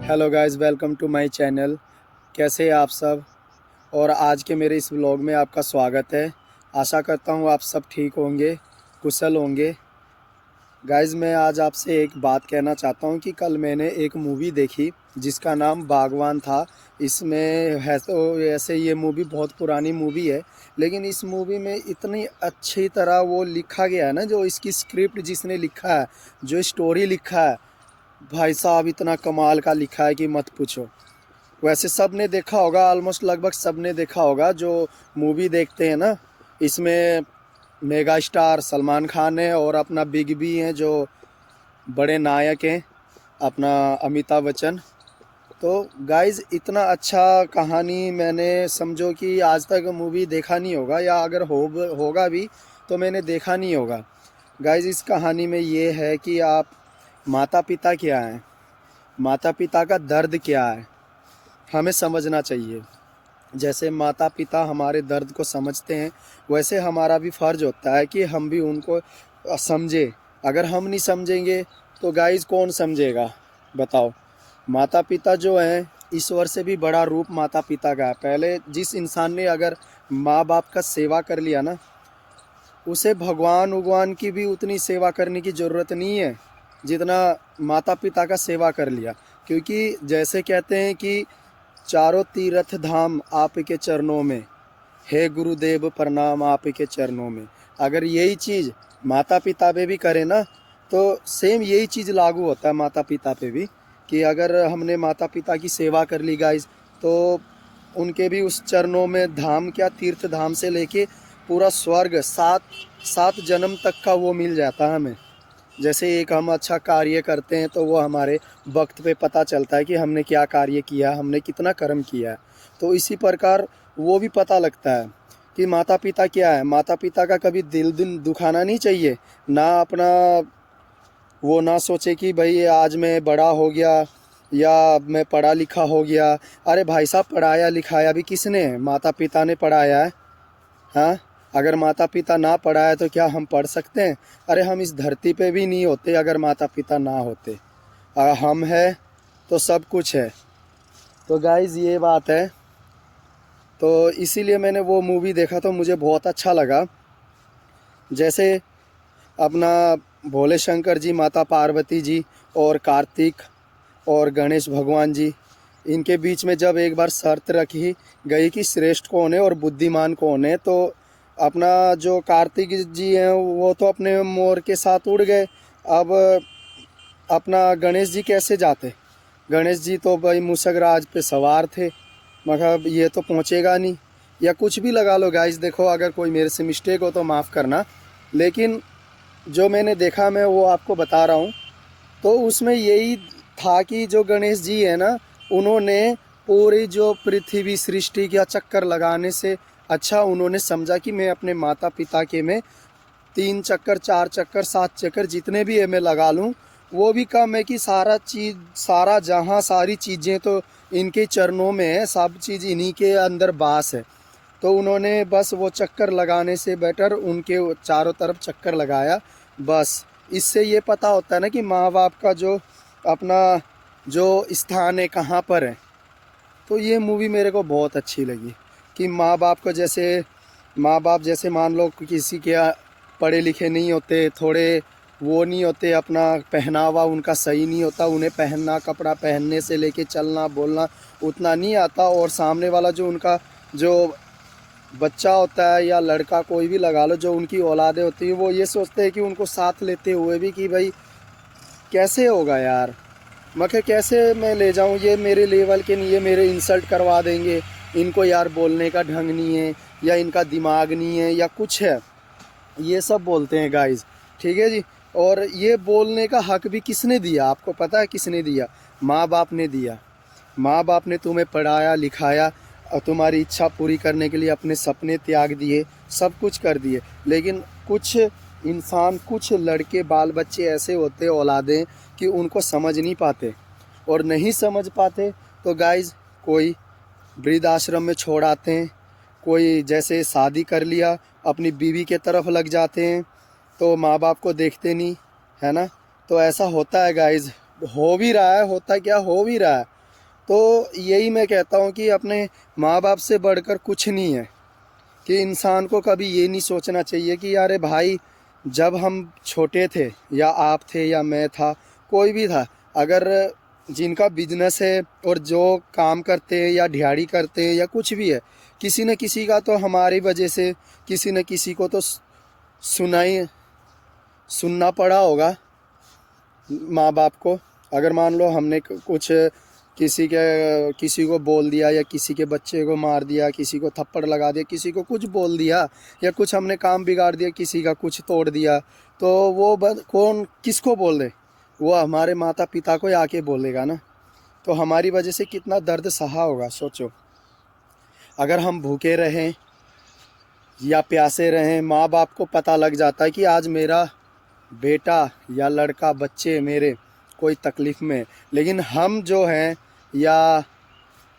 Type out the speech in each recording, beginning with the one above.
Hello guys, welcome to my channel. कैसे हैं आप सब? और आज के मेरे इस व्लॉग में आपका स्वागत है। आशा करता हूँ आप सब ठीक होंगे, कुशल होंगे। गाइस, मैं आज आपसे एक बात कहना चाहता हूँ कि कल मैंने एक मूवी देखी जिसका नाम बागवान था। इसमें है तो ऐसे ये मूवी बहुत पुरानी मूवी है, लेकिन इस मूवी में इतनी अच्छी तरह वो लिखा गया है ना, जो इसकी स्क्रिप्ट जिसने लिखा है, जो स्टोरी लिखा है, भाई साहब इतना कमाल का लिखा है कि मत पूछो। वैसे सब ने देखा होगा, ऑलमोस्ट लगभग सब ने देखा होगा जो मूवी देखते हैं ना। इसमें मेगा स्टार सलमान खान है और अपना बिग बी हैं जो बड़े नायक हैं, अपना अमिताभ बच्चन। तो गाइज़ इतना अच्छा कहानी मैंने समझो कि आज तक मूवी देखा नहीं होगा, या अगर होगा भी तो मैंने देखा नहीं होगा। गाइज़ इस कहानी में ये है कि आप माता पिता क्या हैं, माता पिता का दर्द क्या है, हमें समझना चाहिए। जैसे माता पिता हमारे दर्द को समझते हैं, वैसे हमारा भी फ़र्ज़ होता है कि हम भी उनको समझे। अगर हम नहीं समझेंगे तो गाइस कौन समझेगा, बताओ। माता पिता जो हैं, ईश्वर से भी बड़ा रूप माता पिता का है। पहले जिस इंसान ने अगर माँ बाप का सेवा कर लिया ना, उसे भगवान उगवान की भी उतनी सेवा करने की ज़रूरत नहीं है जितना माता पिता का सेवा कर लिया। क्योंकि जैसे कहते हैं कि चारों तीर्थ धाम आप के चरणों में, हे गुरुदेव प्रणाम आप के चरणों में। अगर यही चीज़ माता पिता पे भी करें ना, तो सेम यही चीज़ लागू होता है माता पिता पे भी, कि अगर हमने माता पिता की सेवा कर ली गाइस, तो उनके भी उस चरणों में धाम क्या, तीर्थ धाम से लेके पूरा स्वर्ग, सात सात जन्म तक का वो मिल जाता है हमें। जैसे एक हम अच्छा कार्य करते हैं तो वो हमारे वक्त पे पता चलता है कि हमने क्या कार्य किया, हमने कितना कर्म किया है। तो इसी प्रकार वो भी पता लगता है कि माता पिता क्या है। माता पिता का कभी दिल दुखाना नहीं चाहिए ना, अपना वो ना सोचे कि भाई आज मैं बड़ा हो गया या मैं पढ़ा लिखा हो गया। अरे भाई साहब, पढ़ाया लिखाया भी किसने है? माता पिता ने पढ़ाया है। हाँ, अगर माता पिता ना पढ़ाए तो क्या हम पढ़ सकते हैं? अरे हम इस धरती पे भी नहीं होते अगर माता पिता ना होते। हम हैं तो सब कुछ है। तो गाइज़ ये बात है। तो इसीलिए मैंने वो मूवी देखा तो मुझे बहुत अच्छा लगा। जैसे अपना भोले शंकर जी, माता पार्वती जी और कार्तिक और गणेश भगवान जी, इनके बीच में जब एक बार शर्त रखी गई कि श्रेष्ठ कौन है और बुद्धिमान कौन है, तो अपना जो कार्तिक जी हैं वो तो अपने मोर के साथ उड़ गए। अब अपना गणेश जी कैसे जाते? गणेश जी तो भाई मूषक राज पे सवार थे, मगर ये तो पहुँचेगा नहीं। या कुछ भी लगा लो गाइस, देखो अगर कोई मेरे से मिस्टेक हो तो माफ़ करना, लेकिन जो मैंने देखा मैं वो आपको बता रहा हूँ। तो उसमें यही था कि जो गणेश जी है ना, उन्होंने पूरी जो पृथ्वी सृष्टि का चक्कर लगाने से अच्छा उन्होंने समझा कि मैं अपने माता पिता के में 3 चक्कर, 4 चक्कर, 7 चक्कर जितने भी है मैं लगा लूँ, वो भी कम है। कि सारा चीज़, सारा जहाँ, सारी चीज़ें तो इनके चरणों में है, सब चीज़ इन्हीं के अंदर बास है। तो उन्होंने बस वो चक्कर लगाने से बेटर उनके चारों तरफ चक्कर लगाया। बस इससे ये पता होता है ना कि माँ बाप का जो अपना जो स्थान है कहाँ पर है। तो ये मूवी मेरे को बहुत अच्छी लगी कि माँ बाप को, जैसे माँ बाप जैसे मान लो किसी के पढ़े लिखे नहीं होते, थोड़े वो नहीं होते, अपना पहनावा उनका सही नहीं होता, उन्हें पहनना, कपड़ा पहनने से लेके चलना बोलना उतना नहीं आता, और सामने वाला जो उनका जो बच्चा होता है या लड़का कोई भी लगा लो, जो उनकी औलादें होती है, वो ये सोचते हैं कि उनको साथ लेते हुए भी कि भाई कैसे होगा यार, मैं कैसे मैं ले जाऊं, ये मेरे लेवल के नहीं, ये मेरे इंसल्ट करवा देंगे, इनको यार बोलने का ढंग नहीं है, या इनका दिमाग नहीं है, या कुछ है, ये सब बोलते हैं गाइज। ठीक है जी। और ये बोलने का हक भी किसने दिया, आपको पता है किसने दिया? माँ बाप ने दिया। माँ बाप ने तुम्हें पढ़ाया लिखाया और तुम्हारी इच्छा पूरी करने के लिए अपने सपने त्याग दिए, सब कुछ कर दिए। लेकिन कुछ इंसान, कुछ लड़के बाल बच्चे ऐसे होते, औलादें, कि उनको समझ नहीं पाते, और नहीं समझ पाते तो गाइज कोई वृद्ध आश्रम में छोड़ आते हैं, कोई जैसे शादी कर लिया अपनी बीवी के तरफ लग जाते हैं, तो माँ बाप को देखते नहीं, है ना। तो ऐसा होता है गाइज, हो भी रहा है, होता क्या, हो भी रहा है। तो यही मैं कहता हूँ कि अपने माँ बाप से बढ़कर कुछ नहीं है, कि इंसान को कभी ये नहीं सोचना चाहिए कि यारे भाई जब हम छोटे थे या आप थे या मैं था, कोई भी था, अगर जिनका बिजनेस है और जो काम करते हैं या दिहाड़ी करते हैं या कुछ भी है, किसी न किसी का तो हमारी वजह से किसी न किसी को तो सुनना पड़ा होगा माँ बाप को। अगर मान लो हमने कुछ किसी को बोल दिया या किसी के बच्चे को मार दिया, किसी को थप्पड़ लगा दिया, किसी को कुछ बोल दिया या कुछ हमने काम बिगाड़ दिया, किसी का कुछ तोड़ दिया, तो वो कौन किसको बोल दे? वो हमारे माता पिता को आके बोलेगा ना। तो हमारी वजह से कितना दर्द सहा होगा सोचो। अगर हम भूखे रहें या प्यासे रहें, माँ बाप को पता लग जाता है कि आज मेरा बेटा या लड़का बच्चे मेरे कोई तकलीफ़ में, लेकिन हम जो हैं या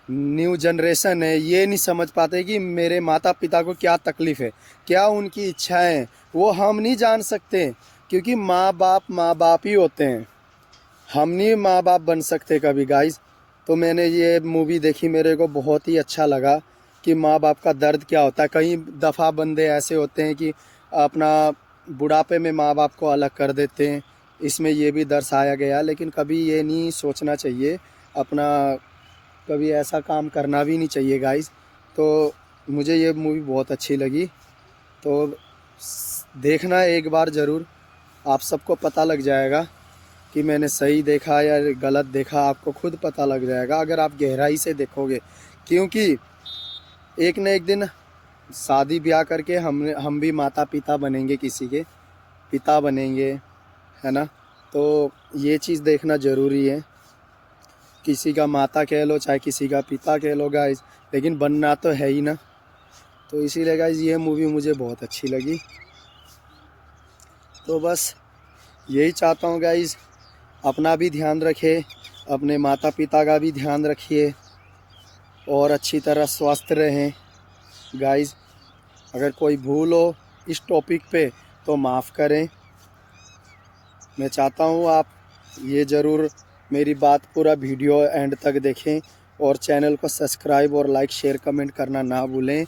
न्यू जनरेशन है ये नहीं समझ पाते कि मेरे माता पिता को क्या तकलीफ़ है, क्या उनकी इच्छाएं, वो हम नहीं जान सकते, क्योंकि माँ बाप ही होते हैं। हम नहीं माँ बाप बन सकते कभी गाइस। तो मैंने ये मूवी देखी, मेरे को बहुत ही अच्छा लगा कि माँ बाप का दर्द क्या होता है। कई दफ़ा बंदे ऐसे होते हैं कि अपना बुढ़ापे में माँ बाप को अलग कर देते हैं, इसमें ये भी दर्शाया गया। लेकिन कभी ये नहीं सोचना चाहिए, अपना कभी ऐसा काम करना भी नहीं चाहिए गाइस। तो मुझे ये मूवी बहुत अच्छी लगी, तो देखना एक बार ज़रूर, आप सबको पता लग जाएगा कि मैंने सही देखा या गलत देखा, आपको खुद पता लग जाएगा अगर आप गहराई से देखोगे। क्योंकि एक न एक दिन शादी ब्याह करके हम भी माता पिता बनेंगे, किसी के पिता बनेंगे, है ना। तो ये चीज़ देखना ज़रूरी है, किसी का माता कह लो चाहे किसी का पिता कह लो गाइस, लेकिन बनना तो है ही ना। तो इसीलिए गाइस ये मूवी मुझे बहुत अच्छी लगी। तो बस यही चाहता हूँ गाइस, अपना भी ध्यान रखें, अपने माता पिता का भी ध्यान रखिए और अच्छी तरह स्वस्थ रहें गाइस। अगर कोई भूल हो इस टॉपिक पे तो माफ़ करें। मैं चाहता हूँ आप ये ज़रूर मेरी बात पूरा वीडियो एंड तक देखें और चैनल को सब्सक्राइब और लाइक शेयर कमेंट करना ना भूलें।